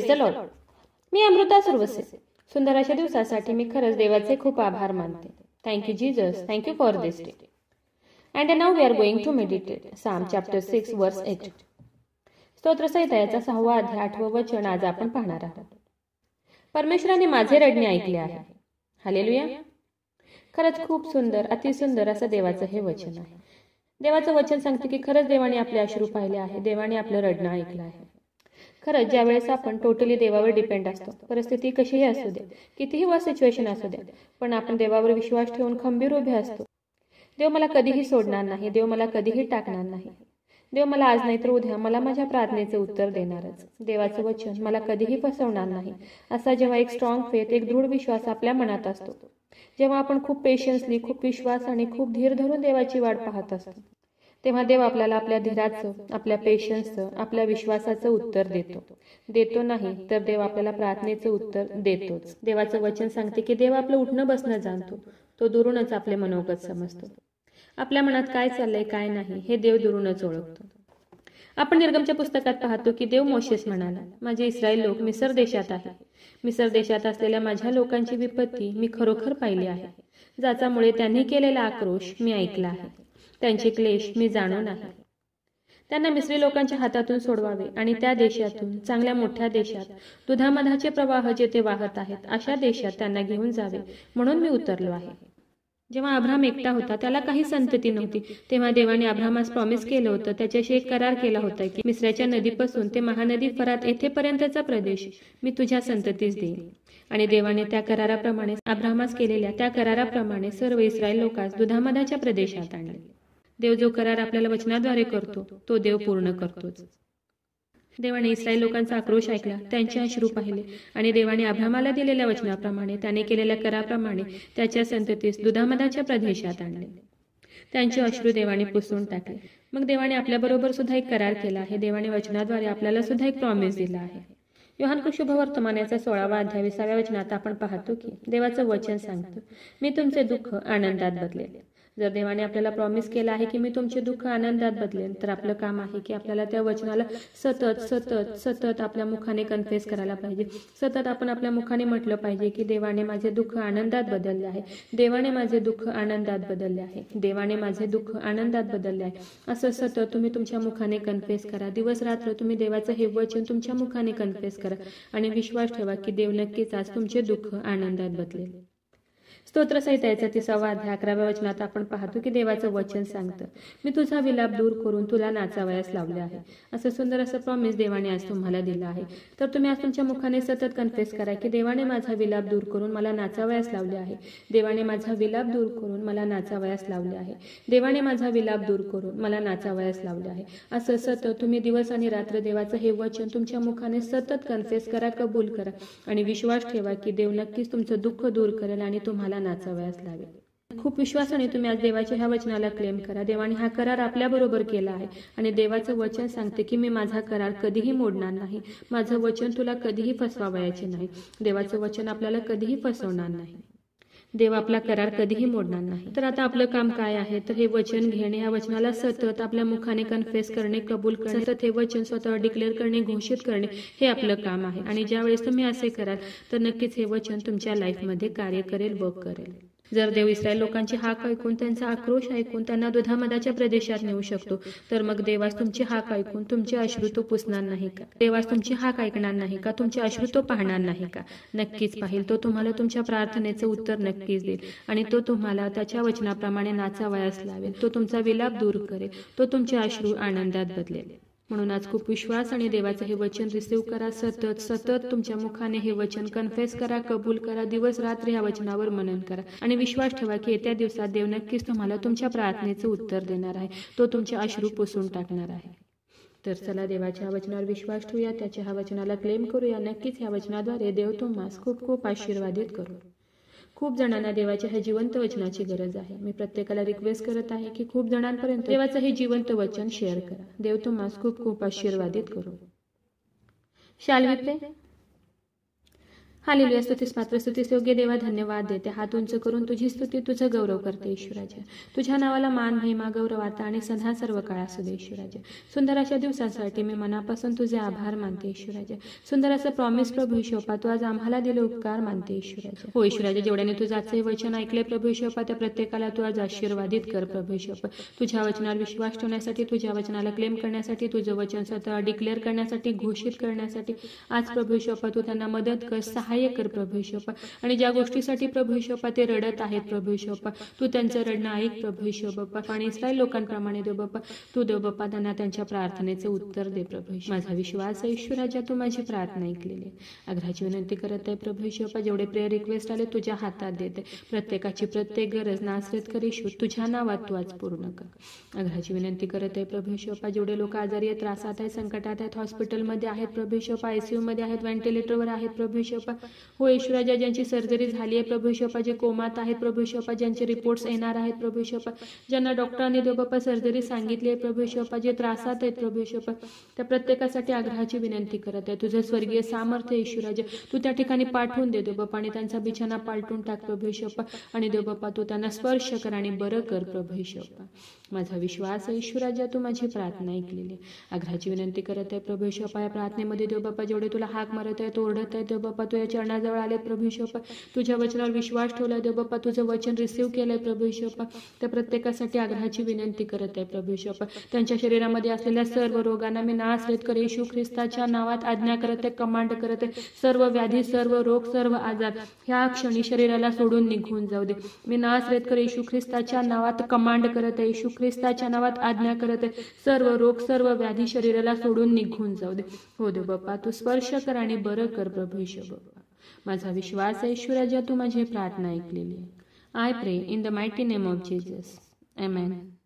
Praise the Lord. मी अमृता सुरवसे. सुंदर अशा दिवसासाठी मी खरंच देवाचे खूप आभार मानते. Thank you Jesus, thank you for this day. And now we are going to meditate psalm chapter 6 verse 8. स्तोत्रसंहितेचा 6वा अध्याय 8वं वचन आज आपण पाहणार आहोत. परमेश्वराने माझे रडणे ऐकले आहे. हालेलुया. खरंच खूप सुंदर, अतिसुंदर असं देवाचं हे वचन आहे. देवाचं वचन सांगते की खरंच देवाने आपले अश्रू पाहिले आहे, देवाने आपलं रडणं ऐकलं आहे. खरंच ज्या वेळेस आपण टोटली देवावर डिपेंड असतो, परिस्थिती कशीही असू दे, कितीही वर्स्ट सिच्युएशन असू दे, पण आपण देवावर विश्वास ठेवून खंबीर उभे असतो. देव मला कधीही सोडणार नाही, देव मला कधीही टाकणार नाही. देव मला आज नाही तर उद्या मला माझ्या प्रार्थनेचे उत्तर देणारच. देवाचं वचन मला कधीही फसवणार नाही. असा जेव्हा एक स्ट्रॉंग फेथ, एक दृढ विश्वास आपल्या मनात असतो, जेव्हा आपण खूप पेशन्सली, खूप विश्वास आणि खूप धीर धरून देवाची वाट पाहत असतो, तेव्हा देव आपल्याला आपल्या धीराचं, आपल्या पेशन्सचं, आपल्या विश्वासाचं उत्तर देतो नाही तर देव आपल्याला प्रार्थनेचं उत्तर देतोच. देवाचं वचन सांगते की देव आपलं उठणं बसणं जाणतो. तो दुरूनच आपले मनोगत समजतो. आपल्या मनात काय चाललंय काय नाही हे देव दुरूनच ओळखतो. आपण निर्गमच्या पुस्तकात पाहतो की देव मोशेस म्हणाला, माझे इस्रायल लोक मिसर देशात आहे. मिसर देशात असलेल्या माझ्या लोकांची विपत्ती मी खरोखर पाहिली आहे. ज्याच्यामुळे त्यांनी केलेला आक्रोश मी ऐकला आहे. त्यांचे क्लेश मी जाणून आहे. त्यांना मिस्री लोकांच्या हातातून सोडवावे आणि त्या देशातून, चांगल्या मोठ्या देशात, दुधामधाचे प्रवाह जेथे वाहत आहेत अशा देशात त्यांना घेऊन जावे म्हणून मी उतरलो आहे. जेव्हा अब्राम एकटा होता, त्याला काही संतती नव्हती, तेव्हा देवाने अब्रामास प्रॉमिस केलं होतं, त्याच्याशी एक करार केला होता की मिस्राच्या नदीपासून ते महानदी फरात येथेपर्यंतचा प्रदेश मी तुझ्या संततीस देईन. आणि देवाने त्या कराराप्रमाणे, अब्रामास केलेल्या त्या कराराप्रमाणे सर्व इस्रायल लोकांस दुधामधाच्या प्रदेशात आणले. देव जो करार आपल्याला वचनाद्वारे करतो तो देव पूर्ण करतोच. देवाने इस्रायल लोकांचा आक्रोश ऐकला, त्यांचे अश्रू पाहिले आणि देवाने अब्रामाला दिलेल्या वचनाप्रमाणे, त्याने केलेल्या कराराप्रमाणे त्याच्या संततीस दुधामधाच्या प्रदेशात आणले. त्यांचे अश्रू देवाने पुसून टाकले. मग देवाने आपल्याबरोबर सुद्धा एक करार केला आहे. देवाने वचनाद्वारे आपल्याला सुद्धा एक प्रॉमिस दिला आहे. योहान शुभ वर्तमानाचा 16वा अध्याय 20व्या वचनात आपण पाहतो की देवाचं वचन सांगतं, मी तुमचे दुःख आनंदात बदलेल. जर देवाने आपल्याला प्रॉमिस केला आहे की मी तुमचे दुःख आनंदात बदलेन, तर आपलं काम आहे की आपल्याला त्या वचनाला सतत सतत सतत आपल्या मुखाने कन्फेस करायला पाहिजे. सतत आपण आपल्या मुखाने म्हटलं पाहिजे की देवाने माझे दुःख आनंदात बदलले आहे, देवाने माझे दुःख आनंदात बदलले आहे, देवाने माझे दुःख आनंदात बदलले आहे. असं सतत तुम्ही तुमच्या मुखाने कन्फेस करा. दिवस रात्र तुम्ही देवाचं हे वचन तुमच्या मुखाने कन्फेस करा आणि विश्वास ठेवा की देव नक्कीच आज तुमचे दुःख आनंदात बदलेल. स्तोत्रसंहितेचा 30वा अध्याय 11व्या वचनात आपण पाहतो की देवाचं वचन सांगतं, मी तुझा विलाप दूर करून तुला नाचावयास लावले आहे. असं सुंदर असं प्रॉमिस देवाने आज तुम्हाला दिलं आहे. तर तुम्ही आज तुमच्या मुखाने सतत कन्फेस करा की देवाने माझा विलाप दूर करून मला नाचावयास लावले आहे, देवाने माझा विलाप दूर करून मला नाचावयास लावले आहे, देवाने माझा विलाप दूर करून मला नाचावयास लावले आहे. असं सतत तुम्ही दिवस आणि रात्र देवाचं हे वचन तुमच्या मुखाने सतत कन्फेस करा, कबूल करा आणि विश्वास ठेवा की देव नक्कीच तुमचं दुःख दूर करेल आणि तुम्हाला नाचावयास लावेल. खूप विश्वासाने तुम्ही आज देवाच्या ह्या वचनाला क्लेम करा. देवाने हा करार आपल्या बरोबर केला आहे आणि देवाचं वचन सांगते की मी माझा करार कधीही मोडणार नाही. माझं वचन तुला कधीही फसवावयाचे नाही. देवाचं वचन आपल्याला कधीही फसवणार नाही. देव आपला करार कधीही मोडणार नाही. तर आता आपलं काम काय आहे, तर हे वचन घेणे, या वचनाला सतत आपल्या मुखाने कन्फेस करणे, कबूल करणे, सतत हे वचन स्वतःवर डिक्लेअर करणे, घोषित करणे, हे आपलं काम आहे. आणि ज्या वेळेस तुम्ही असे कराल तर नक्कीच हे वचन तुमच्या लाईफमध्ये कार्य करेल, वर्क करेल. जर देव इस्रायल लोकांची हाक ऐकून, त्यांचा आक्रोश ऐकून त्यांना दुधामधाच्या प्रदेशात नेऊ शकतो, तर मग देवास तुमची हाक ऐकून तुमचे अश्रू तो पुसणार नाही का? देवास तुमची हाक ऐकणार नाही का? तुमचे अश्रू तो पाहणार नाही का? नक्कीच पाहिल. तो तुम्हाला तुमच्या प्रार्थनेचं उत्तर नक्कीच देईल आणि तो तुम्हाला त्याच्या वचनाप्रमाणे नाचावयास लावेल. तो तुमचा विलाप दूर करेल, तो तुमचे अश्रू आनंदात बदलेल. म्हणून आज खूप विश्वास आणि देवाचं हे वचन रिसीव्ह करा. सतत सतत तुमच्या मुखाने हे वचन कन्फेस करा, कबूल करा. दिवस रात्र या वचनावर मनन करा आणि विश्वास ठेवा की येत्या दिवसात देव नक्कीच तुम्हाला तुमच्या प्रार्थनेचं उत्तर देणार आहे. तो तुमचे अश्रू पुसून टाकणार आहे. तर चला देवाच्या वचनावर विश्वास ठेवूया, त्याच्या ह्या वचनाला क्लेम करूया. नक्कीच ह्या वचनाद्वारे देव तुम्हाला खूप खूप आशीर्वादित करू. खूप जणांना देवाच्या ह्या जिवंत वचनाची गरज आहे. मी प्रत्येकाला रिक्वेस्ट करत आहे की खूप जणांपर्यंत देवाचं हे जिवंत वचन शेअर करा. देव तुम्हाला खूप खूप आशीर्वादित करू. शाल वी प्रे? हालेलुया. स्तुतीस पात्र, स्तुतीस योग्य देवा, धन्यवाद देते. हात उंच करून तुझी स्तुती, तुझं गौरव करते ईश्वराजे. तुझ्या नावाला मान, महिमा, गौरव आता आणि सदा सर्व काळ असू दे ईश्वराजे. सुंदर अशा दिवसासाठी मी मनापासून तुझे आभार मानते ईश्वराजे. सुंदर असं प्रॉमिस प्रभू ईशोपा, तू आज आम्हाला दिले उपकार मानते ईश्वराजे. हो ईश्वराजे, जेवढ्याने तुझं आजचे वचन ऐकले प्रभू ईशोपा, त्या प्रत्येकाला तू आज आशीर्वादित कर प्रभू ईशोपा. तुझ्या वचनावर विश्वास ठेवण्यासाठी, तुझ्या वचनाला क्लेम करण्यासाठी, तुझं वचन स्वतः डिक्लेअर करण्यासाठी, घोषित करण्यासाठी आज प्रभू ईशोपा तू त्यांना मदत कर, सहाय्य कर प्रभू ईशोपा. आणि ज्या गोष्टीसाठी प्रभू ईशोपा ते रडत आहेत प्रभू ईशोपा, तू त्यांचं रडणं ऐक प्रभू ईशोपा. आणि इस्रायल लोकांप्रमाणे देव बाप्पा, तू देव बाप्पा त्यांना त्यांच्या प्रार्थनेचे उत्तर दे प्रभू. माझा विश्वास आहे ईश्वराजा, तू माझी प्रार्थना ऐकलेली आहे. आग्रहाची विनंती करत आहे प्रभू ईशोपा, जेवढे प्रेयर रिक्वेस्ट आले तुझ्या हातात देते. प्रत्येकाची प्रत्येक गरज नासरेत कर ईश्वर, तुझ्या नावात तू आज पूर्ण कर. आग्रहाची विनंती करत आहे प्रभू ईशोपा, जेवढे लोक आजारी आहेत, त्रासात आहेत, संकटात आहेत, हॉस्पिटलमध्ये आहेत प्रभू ईशोपा, ICU मध्ये आहेत, व्हेंटिलेटरवर आहेत प्रभू ईशोपा. हो ईश्वराजा, ज्यांची सर्जरी झाली आहे प्रभू ईशोपा, जे कोमात आहेत प्रभू ईशोपा, ज्यांचे रिपोर्ट्स येणार आहेत प्रभू ईशोपा, ज्यांना डॉक्टरांनी देव बाप्पा सर्जरी सांगितली आहे प्रभू ईशोपा, जे त्रासात आहेत प्रभू ईशोपा, त्या प्रत्येकासाठी आग्रहाची विनंती करत आहे. तुझं स्वर्गीय सामर्थ्य ईश्वराजा तू त्या ठिकाणी पाठवून दे देव बाप्पा, आणि त्यांचा बिछाना पालटून टाक प्रभू ईशोपा. आणि देव बाप्पा तू त्यांना स्पर्श कर आणि बरं कर प्रभू ईशोपा. माझा विश्वास आहे ईश्वराजा, तू माझी प्रार्थना ऐकलेली. आग्रहाची विनंती करत आहे प्रभू ईशोपा, या प्रार्थनेमध्ये देव बाप्पा जेवढे तुला हाक मारत आहेत, ओरडत आहेत देव बाप्पा, तू या चरणाजवळ आले प्रभू ईशोपा, तुझ्या वचनावर विश्वास ठेवला देव बाप्पा, तुझं वचन रिसीव्ह केलंय प्रभू ईशोपा, त्या प्रत्येकासाठी आग्रहाची विनंती करत आहे प्रभू ईशोपा. त्यांच्या शरीरामध्ये असलेल्या सर्व रोगांना मी नासरेत कर येशू ख्रिस्ताच्या नावात आज्ञा करत आहे, कमांड करत आहे. सर्व व्याधी, सर्व रोग, सर्व आजार ह्या क्षणी शरीराला सोडून निघून जाऊ दे. मी नासरेत कर येशू ख्रिस्ताच्या नावात कमांड करत आहे, येशू ख्रिस्ताच्या नावात आज्ञा करत आहे. सर्व रोग, सर्व व्याधी शरीराला सोडून निघून जाऊ दे. हो देव बाप्पा, तू स्पर्श कर आणि बरं कर प्रभू ईशोपा. माझा विश्वास आहे ईश्वराजा, तू माझी प्रार्थना ऐकलेली आहे. आय प्रे in the mighty name of Jesus. Amen.